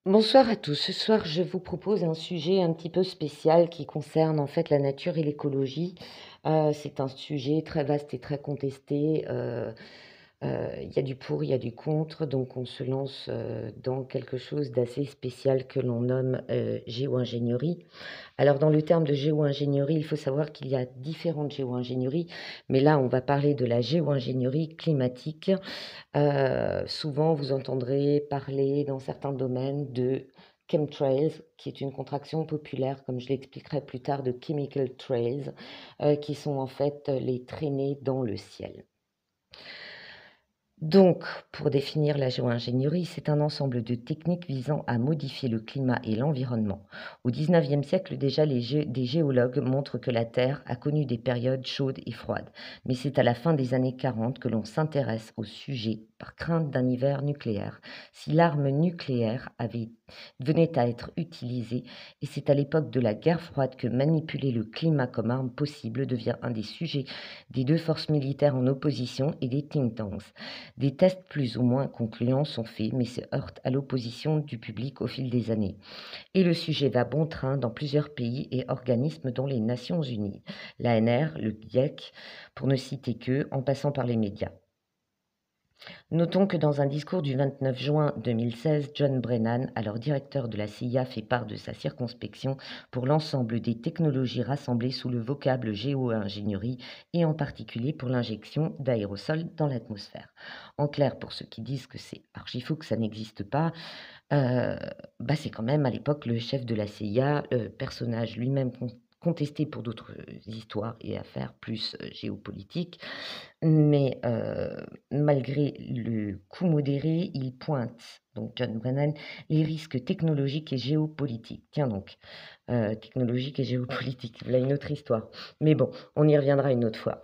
Bonsoir à tous. Ce soir, je vous propose un sujet un petit peu spécial qui concerne en fait la nature et l'écologie. C'est un sujet très vaste et très contesté. Il y a du pour, il y a du contre, donc on se lance dans quelque chose d'assez spécial que l'on nomme géo-ingénierie. Alors, dans le terme de géo-ingénierie, il faut savoir qu'il y a différentes géo-ingénieries, mais là, on va parler de la géo-ingénierie climatique. Souvent, vous entendrez parler dans certains domaines de chemtrails, qui est une contraction populaire, comme je l'expliquerai plus tard, de chemical trails, qui sont en fait les traînées dans le ciel. Donc, pour définir la géo-ingénierie, c'est un ensemble de techniques visant à modifier le climat et l'environnement. Au XIXe siècle, déjà, des géologues montrent que la Terre a connu des périodes chaudes et froides. Mais c'est à la fin des années 40 que l'on s'intéresse au sujet par crainte d'un hiver nucléaire. Si l'arme nucléaire venait à être utilisée, et c'est à l'époque de la guerre froide que manipuler le climat comme arme possible devient un des sujets des deux forces militaires en opposition et des think tanks. Des tests plus ou moins concluants sont faits, mais se heurtent à l'opposition du public au fil des années. Et le sujet va bon train dans plusieurs pays et organismes dont les Nations Unies, l'ANR, le GIEC, pour ne citer qu'eux, en passant par les médias. Notons que dans un discours du 29 juin 2016, John Brennan, alors directeur de la CIA, fait part de sa circonspection pour l'ensemble des technologies rassemblées sous le vocable géo-ingénierie et en particulier pour l'injection d'aérosols dans l'atmosphère. En clair, pour ceux qui disent que c'est archi-fou, que ça n'existe pas, euh, c'est quand même à l'époque le chef de la CIA, personnage lui-même contesté pour d'autres histoires et affaires plus géopolitiques, mais malgré le coût modéré, il pointe, donc John Brennan, les risques technologiques et géopolitiques. Tiens donc, technologique et géopolitique, voilà une autre histoire. Mais bon, on y reviendra une autre fois.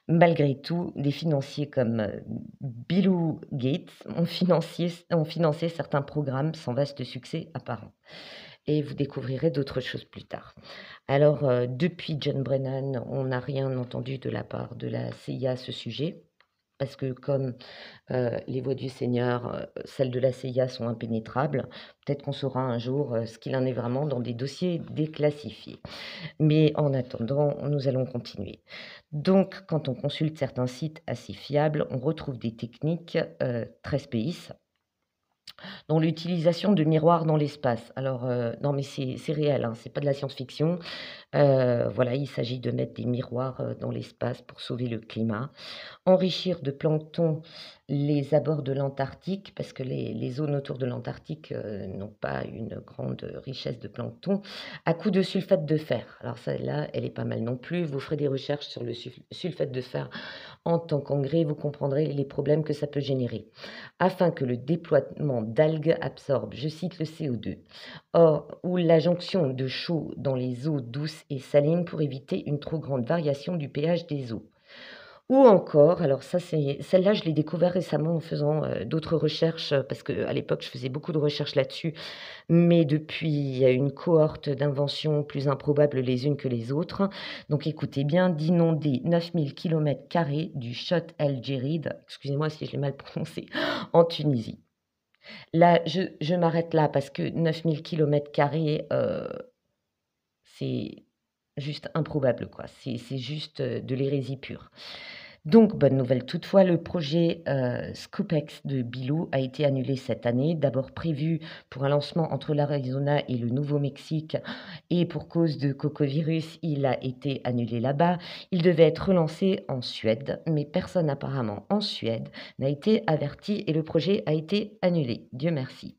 Malgré tout, des financiers comme Bill Gates ont financé certains programmes sans vaste succès apparent. Et vous découvrirez d'autres choses plus tard. Alors, depuis John Brennan, on n'a rien entendu de la part de la CIA à ce sujet, parce que comme les voies du Seigneur, celles de la CIA sont impénétrables, peut-être qu'on saura un jour ce qu'il en est vraiment dans des dossiers déclassifiés. Mais en attendant, nous allons continuer. Donc, quand on consulte certains sites assez fiables, on retrouve des techniques très space, dont l'utilisation de miroirs dans l'espace. Alors, non, mais c'est réel, hein, c'est pas de la science-fiction. Voilà, il s'agit de mettre des miroirs dans l'espace pour sauver le climat. Enrichir de plancton les abords de l'Antarctique, parce que les zones autour de l'Antarctique n'ont pas une grande richesse de plancton, à coup de sulfate de fer. Alors celle-là, elle est pas mal non plus. Vous ferez des recherches sur le sulfate de fer en tant qu'engrais, vous comprendrez les problèmes que ça peut générer. Afin que le déploiement d'algues absorbe, je cite, le CO2. Or, ou la jonction de chaud dans les eaux douces et salines pour éviter une trop grande variation du pH des eaux. Ou encore, alors ça c'est celle-là je l'ai découvert récemment en faisant, d'autres recherches, parce qu'à l'époque je faisais beaucoup de recherches là-dessus, mais depuis il y a une cohorte d'inventions plus improbables les unes que les autres. Donc écoutez bien, d'inonder 9000 km² du Chott El Djerid, excusez-moi si je l'ai mal prononcé, en Tunisie. Là, je m'arrête là parce que 9000 km², c'est juste improbable quoi. C'est juste, de l'hérésie pure. Donc, bonne nouvelle toutefois, le projet ScoopX de Bilou a été annulé cette année, d'abord prévu pour un lancement entre l'Arizona et le Nouveau-Mexique, et pour cause de cocovirus, il a été annulé là-bas. Il devait être relancé en Suède, mais personne apparemment en Suède n'a été averti et le projet a été annulé. Dieu merci.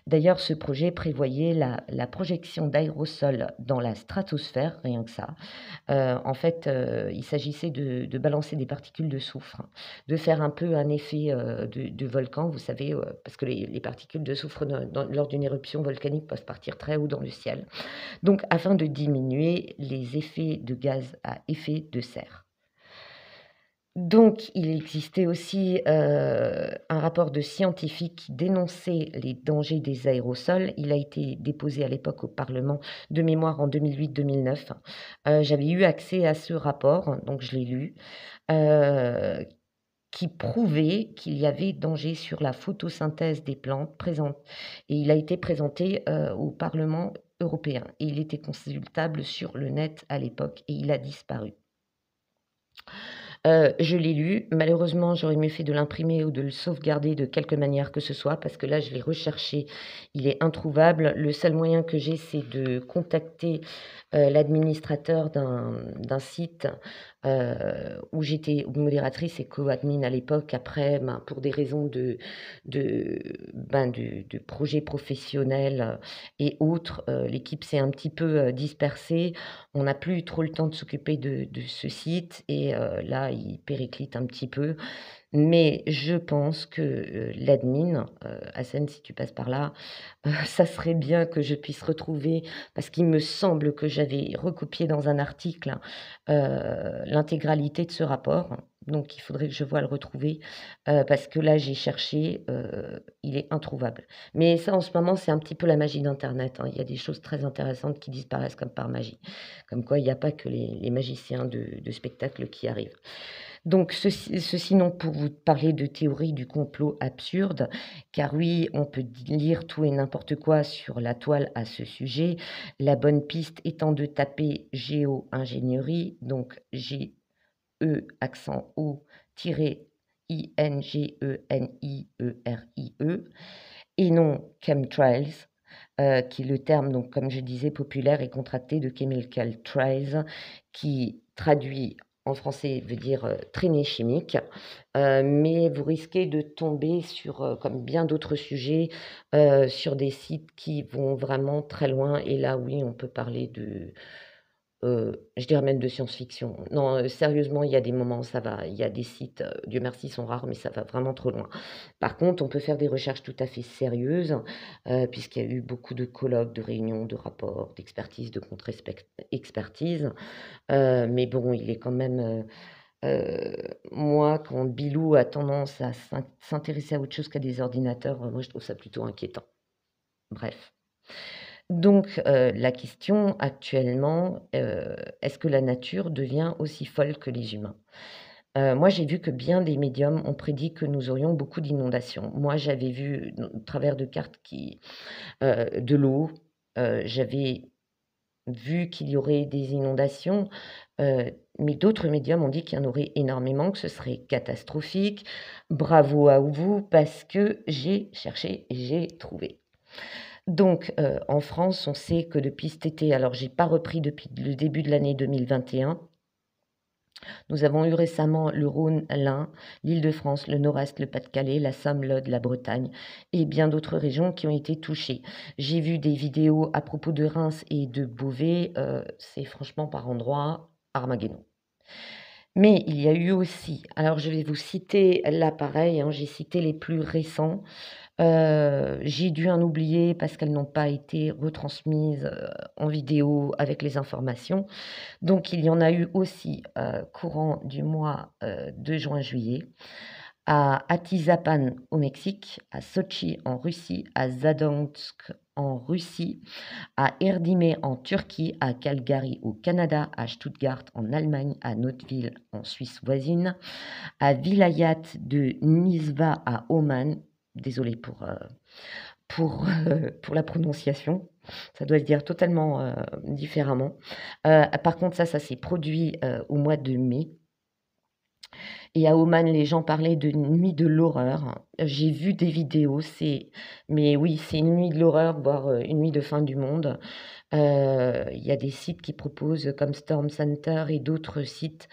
D'ailleurs, ce projet prévoyait la projection d'aérosols dans la stratosphère, rien que ça. En fait, il s'agissait de balancer des particules de soufre, de faire un peu un effet, de volcan, vous savez, parce que les particules de soufre lors d'une éruption volcanique peuvent partir très haut dans le ciel. Donc afin de diminuer les effets de gaz à effet de serre. Donc, il existait aussi un rapport de scientifiques qui dénonçait les dangers des aérosols. Il a été déposé à l'époque au Parlement de mémoire en 2008-2009. J'avais eu accès à ce rapport, donc je l'ai lu, qui prouvait qu'il y avait danger sur la photosynthèse des plantes présentes et il a été présenté, au Parlement européen et il était consultable sur le net à l'époque et il a disparu. Je l'ai lu. Malheureusement, j'aurais mieux fait de l'imprimer ou de le sauvegarder de quelque manière que ce soit parce que là, je l'ai recherché, il est introuvable. Le seul moyen que j'ai, c'est de contacter, l'administrateur d'un site, où j'étais modératrice et co-admin à l'époque. Après, ben, pour des raisons de de projets professionnels, et autres, l'équipe s'est un petit peu, dispersée. On n'a plus trop le temps de s'occuper de ce site et là, il périclite un petit peu. Mais je pense que, l'admin, Hassen, si tu passes par là, ça serait bien que je puisse retrouver parce qu'il me semble que j'avais recopié dans un article, l'intégralité de ce rapport. Donc il faudrait que je voie le retrouver, parce que là, j'ai cherché, il est introuvable. Mais ça, en ce moment, c'est un petit peu la magie d'internet, hein. Il y a des choses très intéressantes qui disparaissent comme par magie. Comme quoi, il n'y a pas que les magiciens de spectacle qui arrivent. Donc ceci non pour vous parler de théorie du complot absurde, car oui, on peut lire tout et n'importe quoi sur la toile à ce sujet. La bonne piste étant de taper géo-ingénierie, donc G-E accent O tiré I-N-G-E-N-I-E-R-I-E et non chemtrails, qui est le terme, donc comme je disais, populaire et contracté de chemical trails, qui traduit en français veut dire traînée chimique, mais vous risquez de tomber sur, comme bien d'autres sujets, sur des sites qui vont vraiment très loin. Et là, oui, on peut parler de, je dirais même de science-fiction. Non, sérieusement, il y a des moments, ça va. Il y a des sites, Dieu merci, sont rares, mais ça va vraiment trop loin. Par contre, on peut faire des recherches tout à fait sérieuses, puisqu'il y a eu beaucoup de colloques, de réunions, de rapports, d'expertises, de contre-expertises. Mais bon, il est quand même, moi, quand Bilou a tendance à s'intéresser à autre chose qu'à des ordinateurs, moi, je trouve ça plutôt inquiétant. Bref. Donc, la question actuellement, est-ce que la nature devient aussi folle que les humains? Moi, j'ai vu que bien des médiums ont prédit que nous aurions beaucoup d'inondations. Moi, j'avais vu au travers de cartes de l'eau, j'avais vu qu'il y aurait des inondations, mais d'autres médiums ont dit qu'il y en aurait énormément, que ce serait catastrophique. Bravo à vous parce que j'ai cherché et j'ai trouvé. Donc, en France, on sait que depuis cet été, alors j'ai pas repris depuis le début de l'année 2021, nous avons eu récemment le Rhône, l'Ain, l'Île-de-France, le Nord-Est, le Pas-de-Calais, la Somme, l'Aude, la Bretagne et bien d'autres régions qui ont été touchées. J'ai vu des vidéos à propos de Reims et de Beauvais, c'est franchement par endroits Armageddon. Mais il y a eu aussi, alors je vais vous citer là pareil, hein, j'ai cité les plus récents. J'ai dû en oublier parce qu'elles n'ont pas été retransmises, en vidéo avec les informations. Donc il y en a eu aussi, courant du mois, de juin-juillet, à Atizapan au Mexique, à Sotchi en Russie, à Zadansk en Russie, à Erdime en Turquie, à Calgary au Canada, à Stuttgart en Allemagne, à Notteville en Suisse voisine, à Vilayat de Nizwa à Oman. Désolée pour, pour la prononciation. Ça doit se dire totalement, différemment. Par contre, ça s'est produit, au mois de mai et à Oman, les gens parlaient de nuit de l'horreur. J'ai vu des vidéos, mais oui, c'est une nuit de l'horreur, voire, une nuit de fin du monde. Il y a des sites qui proposent, comme Storm Center et d'autres sites,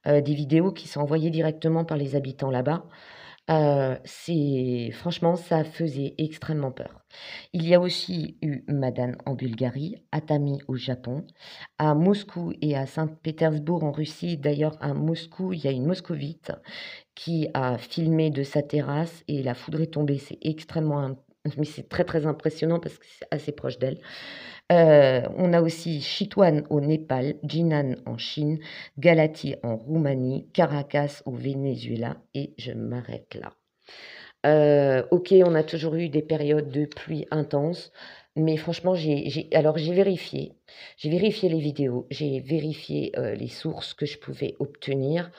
des vidéos qui sont envoyées directement par les habitants là-bas. C'est franchement, ça faisait extrêmement peur. Il y a aussi eu Madan en Bulgarie, Atami au Japon, à Moscou et à Saint-Pétersbourg en Russie. D'ailleurs, à Moscou, il y a une moscovite qui a filmé de sa terrasse et la foudre est tombée. C'est extrêmement mais c'est très, très impressionnant parce que c'est assez proche d'elle. On a aussi Chitwan au Népal, Jinan en Chine, Galati en Roumanie, Caracas au Venezuela et je m'arrête là. OK, on a toujours eu des périodes de pluie intenses, mais franchement, j'ai vérifié. J'ai vérifié les vidéos, j'ai vérifié, les sources que je pouvais obtenir.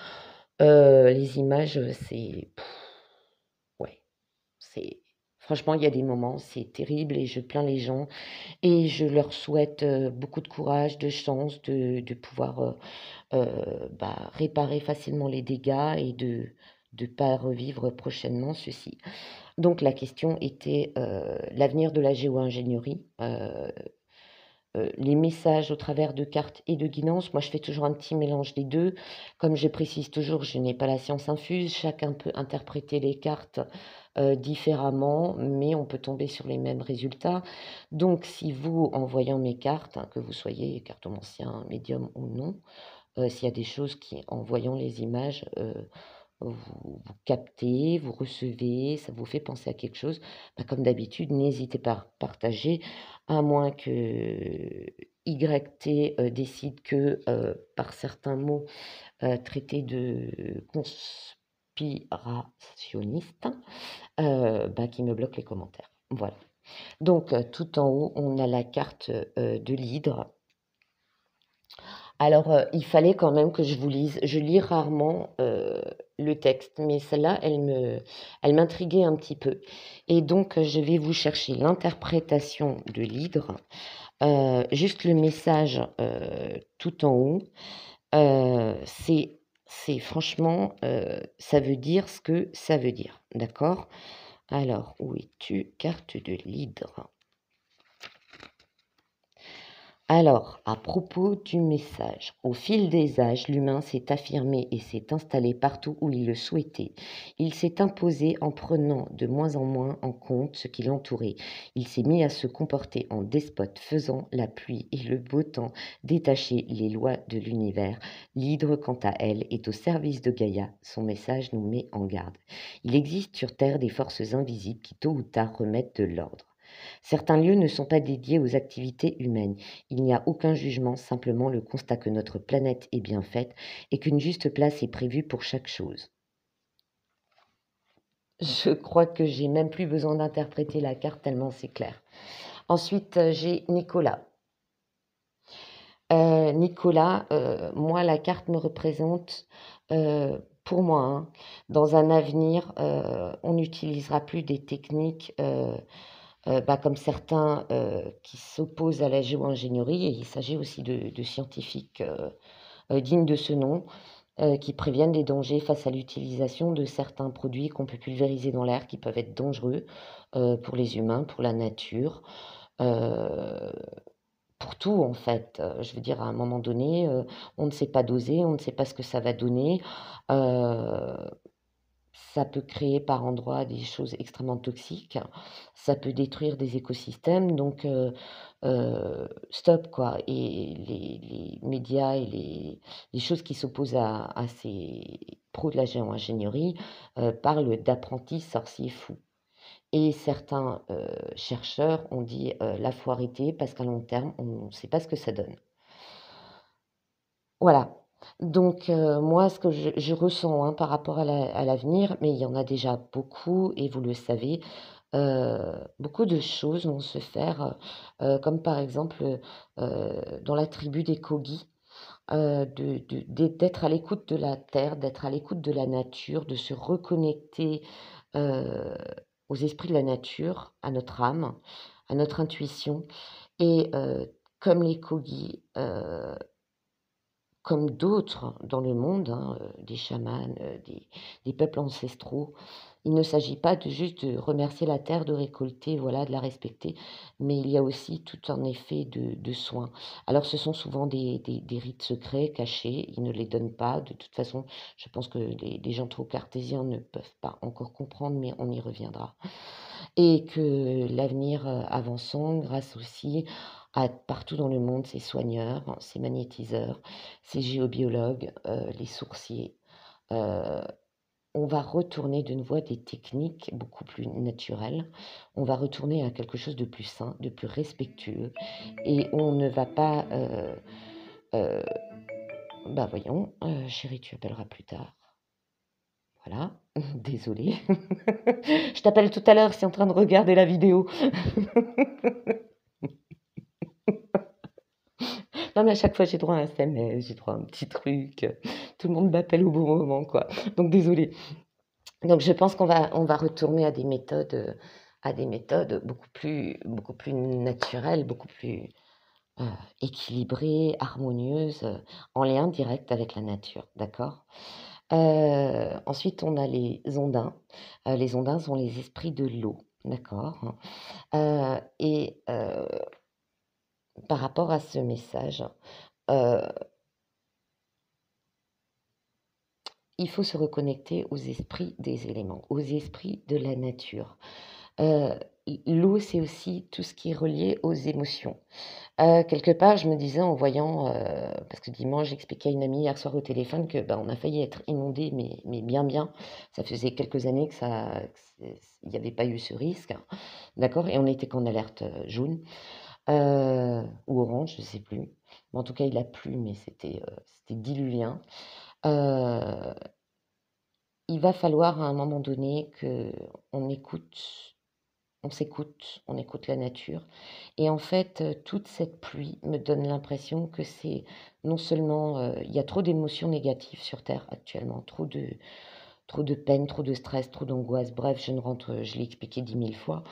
Les images, ouais, c'est franchement, il y a des moments, c'est terrible et je plains les gens et je leur souhaite, beaucoup de courage, de chance, de pouvoir, réparer facilement les dégâts et de pas revivre prochainement ceci. Donc la question était, l'avenir de la géo-ingénierie, les messages au travers de cartes et de guidance. Moi, je fais toujours un petit mélange des 2. Comme je précise toujours, je n'ai pas la science infuse. Chacun peut interpréter les cartes, différemment, mais on peut tomber sur les mêmes résultats. Donc si vous, en voyant mes cartes, hein, que vous soyez cartomancien, médium ou non, s'il y a des choses qui, en voyant les images, vous captez, vous recevez, ça vous fait penser à quelque chose, comme d'habitude, n'hésitez pas à partager, à moins que YT décide que par certains mots traités de conspirationniste, qui me bloque les commentaires. Voilà. Donc, tout en haut, on a la carte de l'hydre. Alors, il fallait quand même que je vous lise. Je lis rarement le texte, mais celle-là, elle m'intriguait un petit peu. Et donc, je vais vous chercher l'interprétation de l'hydre, juste le message tout en haut. C'est franchement, ça veut dire ce que ça veut dire, d'accord? Alors, où es-tu? Carte de l'hydre. Alors, à propos du message, au fil des âges, l'humain s'est affirmé et s'est installé partout où il le souhaitait. Il s'est imposé en prenant de moins en moins en compte ce qui l'entourait. Il s'est mis à se comporter en despote, faisant la pluie et le beau temps détacher les lois de l'univers. L'hydre, quant à elle, est au service de Gaïa. Son message nous met en garde. Il existe sur Terre des forces invisibles qui, tôt ou tard, remettent de l'ordre. Certains lieux ne sont pas dédiés aux activités humaines. Il n'y a aucun jugement, simplement le constat que notre planète est bien faite et qu'une juste place est prévue pour chaque chose. Je crois que j'ai même plus besoin d'interpréter la carte tellement c'est clair. Ensuite, j'ai Nicolas. Nicolas, moi, la carte me représente, pour moi, hein, dans un avenir, on n'utilisera plus des techniques comme certains qui s'opposent à la géo-ingénierie, et il s'agit aussi de scientifiques dignes de ce nom, qui préviennent des dangers face à l'utilisation de certains produits qu'on peut pulvériser dans l'air, qui peuvent être dangereux pour les humains, pour la nature, euh, pour tout en fait. Je veux dire, à un moment donné, on ne sait pas doser, on ne sait pas ce que ça va donner. Euh, Ça peut créer par endroits des choses extrêmement toxiques, ça peut détruire des écosystèmes, donc stop quoi. Et les médias et les choses qui s'opposent à ces pros de la géo-ingénierie parlent d'apprentis sorciers fous. Et certains chercheurs ont dit là, faut arrêter parce qu'à long terme, on ne sait pas ce que ça donne. Voilà. Donc, moi, ce que je ressens, hein, par rapport à l'avenir, mais il y en a déjà beaucoup et vous le savez, beaucoup de choses vont se faire, comme par exemple, dans la tribu des Kogi, d'être à l'écoute de la terre, d'être à l'écoute de la nature, de se reconnecter, heu, aux esprits de la nature, à notre âme, à notre intuition et comme les Kogi, comme d'autres dans le monde, hein, des chamans, des peuples ancestraux. Il ne s'agit pas de juste de remercier la terre, de récolter, voilà, de la respecter, mais il y a aussi tout un effet de soin. Alors ce sont souvent des rites secrets, cachés, ils ne les donnent pas. De toute façon, je pense que les gens trop cartésiens ne peuvent pas encore comprendre, mais on y reviendra. Et que l'avenir avançant grâce aussi à partout dans le monde ces soigneurs, ces magnétiseurs, ces géobiologues, les sourciers. euh, on va retourner de nouveau à des techniques beaucoup plus naturelles. On va retourner à quelque chose de plus sain, de plus respectueux. Et on ne va pas... euh, voyons, chérie, tu appelleras plus tard. Voilà, désolée. Je t'appelle tout à l'heure, c'est en train de regarder la vidéo. Non, mais à chaque fois, j'ai droit à un SMS, j'ai droit à un petit truc. Tout le monde m'appelle au bon moment, quoi. Donc, désolée. Donc, je pense qu'on va retourner à des méthodes beaucoup plus naturelles, beaucoup plus euh, équilibrées, harmonieuses, en lien direct avec la nature, d'accord? Ensuite, on a les ondins. Les ondins sont les esprits de l'eau, d'accord? Et par rapport à ce message, euh, il faut se reconnecter aux esprits des éléments, aux esprits de la nature. Heu, l'eau, c'est aussi tout ce qui est relié aux émotions. Quelque part, je me disais en voyant, parce que dimanche, j'expliquais à une amie hier soir au téléphone que, bah, on a failli être inondés, mais bien, bien. Ça faisait quelques années il n'y avait pas eu ce risque, hein, d'accord? Et on était qu'en alerte, jaune, ou orange, je ne sais plus. Mais en tout cas, il a plu, mais c'était diluvien. Heu, il va falloir à un moment donné qu'on écoute on écoute la nature et en fait, toute cette pluie me donne l'impression que c'est non seulement, il y a trop d'émotions négatives sur terre actuellement, trop de peine, trop de stress, trop d'angoisse, bref, je l'ai expliqué 10 000 fois,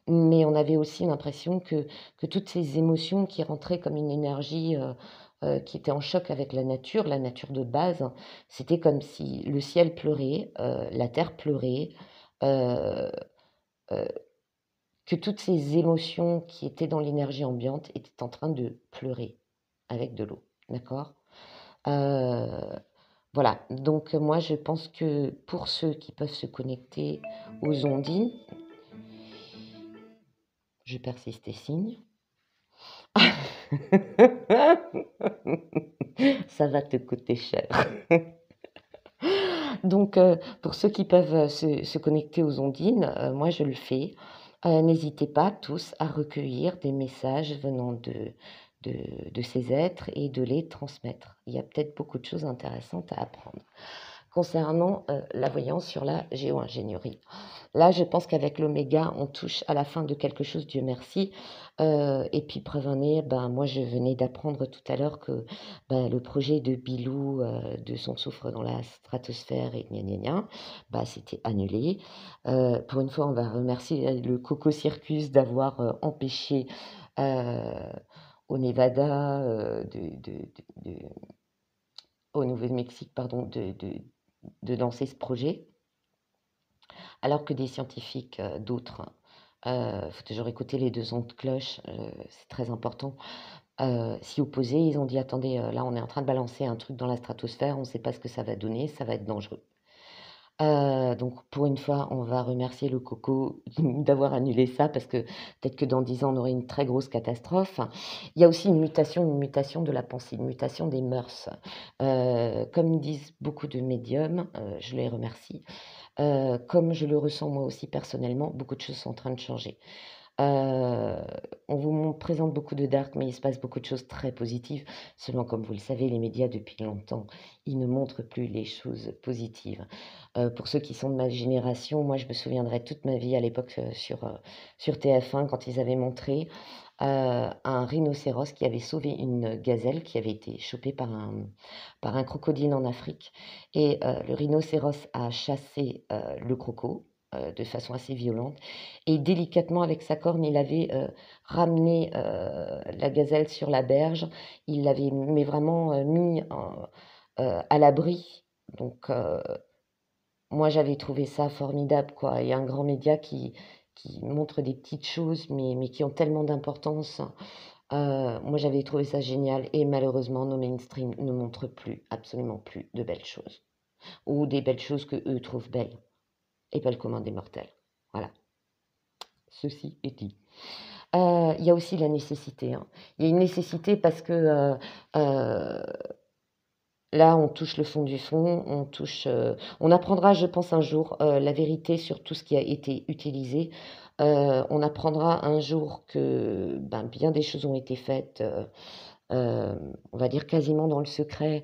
mais on avait aussi l'impression que toutes ces émotions qui rentraient comme une énergie, qui était en choc avec la nature de base, hein, c'était comme si le ciel pleurait, la terre pleurait, heu heu que toutes ces émotions qui étaient dans l'énergie ambiante étaient en train de pleurer avec de l'eau, d'accord? Heu, voilà, donc moi je pense que pour ceux qui peuvent se connecter aux ondines, je persiste et signe. Ça va te coûter cher. Donc pour ceux qui peuvent, se connecter aux ondines, moi je le fais. N'hésitez pas tous à recueillir des messages venant de de ces êtres et de les transmettre. Il y a peut-être beaucoup de choses intéressantes à apprendre. Concernant, la voyance sur la géo-ingénierie. Là, je pense qu'avec l'oméga, on touche à la fin de quelque chose, Dieu merci. Et puis preuve en est, ben, moi, je venais d'apprendre tout à l'heure que, ben, le projet de Bilou, de son soufre dans la stratosphère et gna gna gna, bah, c'était annulé. Pour une fois, on va remercier le Coco Circus d'avoir, empêché, heu, au Nevada, au Nouveau-Mexique, pardon, de lancer ce projet. Alors que des scientifiques, d'autres, faut toujours écouter les 2 sons de cloche, c'est très important, s'y opposaient. Ils ont dit: «Attendez, là, on est en train de balancer un truc dans la stratosphère, on ne sait pas ce que ça va donner, ça va être dangereux». Donc pour une fois, on va remercier le coco d'avoir annulé ça parce que peut-être que dans 10 ans, on aurait une très grosse catastrophe. Il y a aussi une mutation de la pensée, une mutation des mœurs. Comme disent beaucoup de médiums, je les remercie, comme je le ressens moi aussi personnellement, beaucoup de choses sont en train de changer. Heu, on vous présente beaucoup de dark, mais il se passe beaucoup de choses très positives. Seulement, comme vous le savez, les médias depuis longtemps, ils ne montrent plus les choses positives. Pour ceux qui sont de ma génération, moi je me souviendrai toute ma vie à l'époque, sur TF1 quand ils avaient montré, un rhinocéros qui avait sauvé une gazelle qui avait été chopée par un crocodile en Afrique et le rhinocéros a chassé, le croco, de façon assez violente et délicatement avec sa corne, il avait, ramené, la gazelle sur la berge. Il l'avait mais vraiment, mis à l'abri. Donc moi j'avais trouvé ça formidable, quoi. Il y a un grand média qui montre des petites choses, mais qui ont tellement d'importance. Moi j'avais trouvé ça génial et malheureusement nos mainstream ne montrent plus, absolument plus de belles choses ou des belles choses qu'eux trouvent belles et pas le commun des mortels. Voilà, ceci est dit. Il y a aussi la nécessité, hein. Il y a une nécessité parce que, heu, là, on touche le fond du fond, on apprendra, je pense, un jour, la vérité sur tout ce qui a été utilisé. On apprendra un jour que, ben, bien des choses ont été faites, on va dire quasiment dans le secret,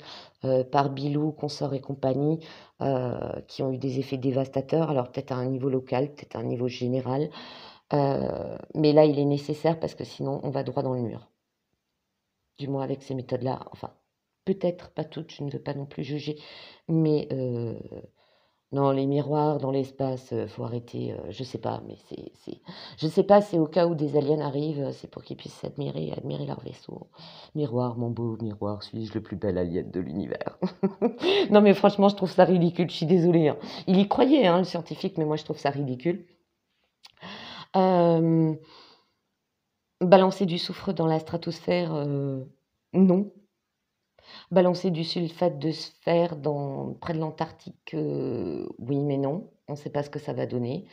par Bilou, consorts et compagnie, qui ont eu des effets dévastateurs. Alors peut-être à un niveau local, peut-être à un niveau général, mais là, il est nécessaire parce que sinon on va droit dans le mur. du moins avec ces méthodes-là. Enfin, peut-être pas toutes, je ne veux pas non plus juger, mais non, les miroirs dans l'espace, faut arrêter, je sais pas, mais je sais pas, c'est au cas où des aliens arrivent, c'est pour qu'ils puissent admirer leur vaisseau. Miroir, mon beau miroir, suis-je le plus bel alien de l'univers? Non, mais franchement, je trouve ça ridicule, je suis désolée, hein. Il y croyait, hein, le scientifique, mais moi, je trouve ça ridicule. Euh, Balancer du soufre dans la stratosphère, non. Balancer du sulfate de sphère près de l'Antarctique, oui, mais non. On ne sait pas ce que ça va donner.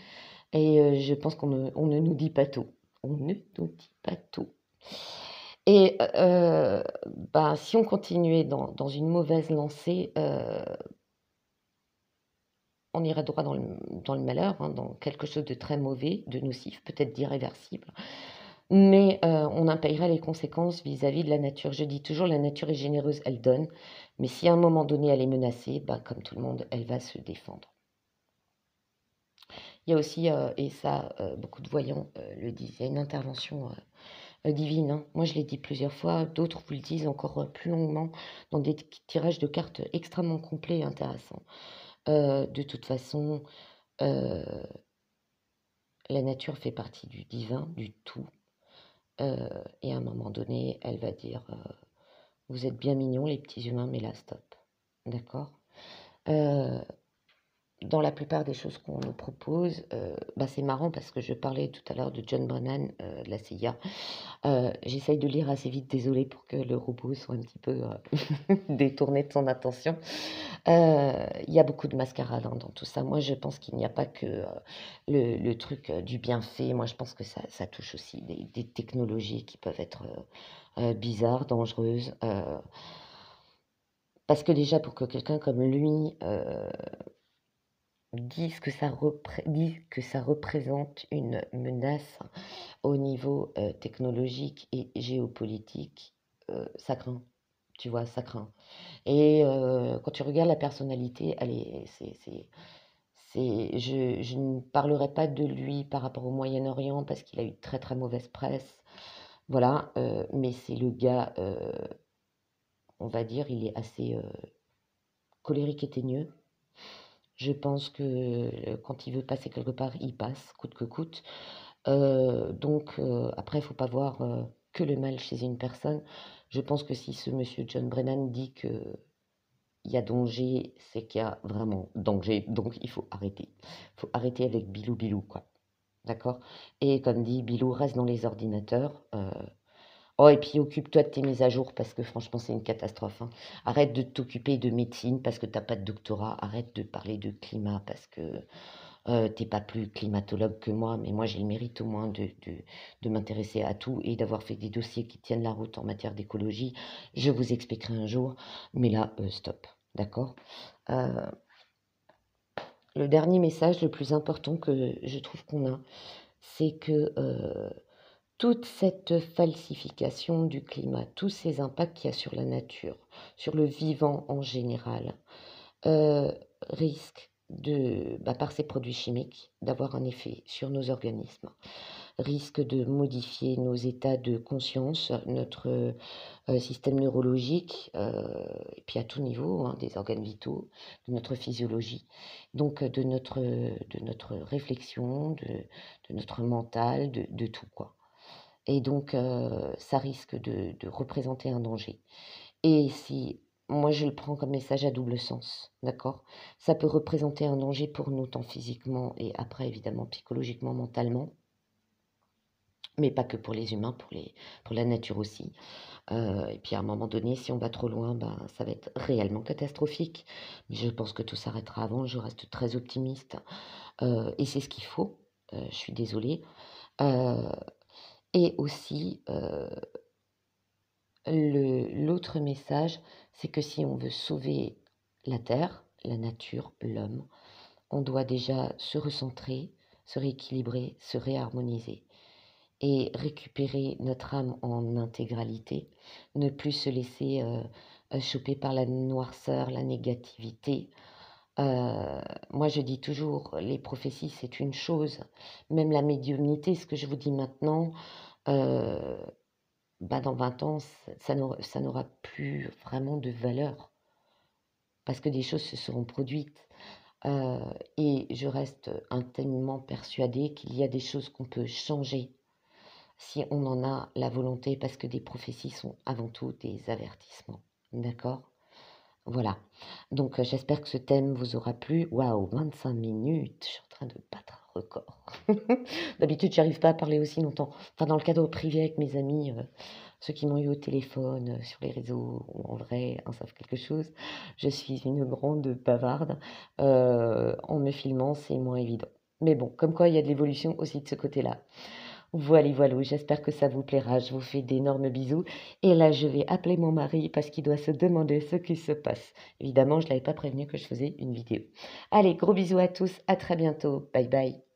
Et je pense on ne nous dit pas tout. On ne nous dit pas tout. Et bah, si on continuait dans une mauvaise lancée, on irait droit dans le malheur, hein, dans quelque chose de très mauvais, de nocif, peut-être d'irréversible. Mais on en payerait les conséquences vis-à-vis de la nature. Je dis toujours, la nature est généreuse, elle donne. Mais si à un moment donné, elle est menacée, bah, comme tout le monde, elle va se défendre. Il y a aussi, et ça, beaucoup de voyants le disent, il y a une intervention divine, hein. Moi, je l'ai dit plusieurs fois, d'autres vous le disent encore plus longuement, dans des tirages de cartes extrêmement complets et intéressants. De toute façon, euh, la nature fait partie du divin, du tout. Et à un moment donné, elle va dire, vous êtes bien mignons les petits humains, mais là, stop. D'accord? Euh, Dans la plupart des choses qu'on nous propose, bah, c'est marrant parce que je parlais tout à l'heure de John Brennan, de la CIA. J'essaye de lire assez vite, désolée, pour que le robot soit un petit peu détourné de son attention. Il y a beaucoup de mascarade, hein, dans tout ça. Moi, je pense qu'il n'y a pas que le truc du bienfait. Moi, je pense que ça touche aussi des technologies qui peuvent être bizarres, dangereuses. Parce que déjà, pour que quelqu'un comme lui dise que ça représente une menace au niveau technologique et géopolitique, ça craint. Tu vois, ça craint. Et quand tu regardes la personnalité, elle est, je ne parlerai pas de lui par rapport au Moyen-Orient parce qu'il a eu très très mauvaise presse. Voilà, mais c'est le gars, on va dire, il est assez colérique et teigneux. Je pense que quand il veut passer quelque part, il passe, coûte que coûte. Donc, après, il ne faut pas voir que le mal chez une personne. Je pense que si ce monsieur John Brennan dit que il y a danger, c'est qu'il y a vraiment danger. Donc, il faut arrêter. Il faut arrêter avec Bilou Bilou, quoi. D'accord? Et comme dit, Bilou reste dans les ordinateurs. Oh, et puis occupe-toi de tes mises à jour parce que franchement, c'est une catastrophe, hein. Arrête de t'occuper de médecine parce que t'as pas de doctorat. Arrête de parler de climat parce que t'es pas plus climatologue que moi. Mais moi, j'ai le mérite au moins de m'intéresser à tout et d'avoir fait des dossiers qui tiennent la route en matière d'écologie. Je vous expliquerai un jour. Mais là, stop. D'accord? Euh, le dernier message, le plus important que je trouve qu'on a, c'est que toute cette falsification du climat, tous ces impacts qu'il y a sur la nature, sur le vivant en général, euh, risquent par ces produits chimiques, d'avoir un effet sur nos organismes, risquent de modifier nos états de conscience, notre système neurologique, et puis à tout niveau, hein, des organes vitaux, de notre physiologie, donc de notre réflexion, de notre mental, de tout, quoi. Et donc, ça risque de représenter un danger. Et si moi je le prends comme message à double sens, d'accord? Ça peut représenter un danger pour nous, tant physiquement et après évidemment psychologiquement, mentalement, mais pas que pour les humains, pour la nature aussi. Et puis à un moment donné, si on va trop loin, ben, ça va être réellement catastrophique. Mais je pense que tout s'arrêtera avant, je reste très optimiste. Et c'est ce qu'il faut, je suis désolée. Euh, et aussi, l'autre message, c'est que si on veut sauver la Terre, la nature, l'homme, on doit déjà se recentrer, se rééquilibrer, se réharmoniser et récupérer notre âme en intégralité, ne plus se laisser choper par la noirceur, la négativité. Moi, je dis toujours, les prophéties, c'est une chose, même la médiumnité, ce que je vous dis maintenant, euh, bah, dans 20 ans, ça n'aura plus vraiment de valeur parce que des choses se seront produites. Heu et je reste intimement persuadée qu'il y a des choses qu'on peut changer si on en a la volonté, parce que des prophéties sont avant tout des avertissements. D'accord? Voilà. Donc, j'espère que ce thème vous aura plu. Waouh, 25 minutes, je suis en train de battre un record. D'habitude, j'arrive pas à parler aussi longtemps. Enfin, dans le cadre privé avec mes amis, ceux qui m'ont eu au téléphone, sur les réseaux ou en vrai en savent quelque chose. Je suis une grande bavarde. En me filmant, c'est moins évident. Mais bon, comme quoi il y a de l'évolution aussi de ce côté-là. Voilà, voilà, j'espère que ça vous plaira. Je vous fais d'énormes bisous. Et là, je vais appeler mon mari parce qu'il doit se demander ce qui se passe. Évidemment, je ne l'avais pas prévenu que je faisais une vidéo. Allez, gros bisous à tous. À très bientôt. Bye bye.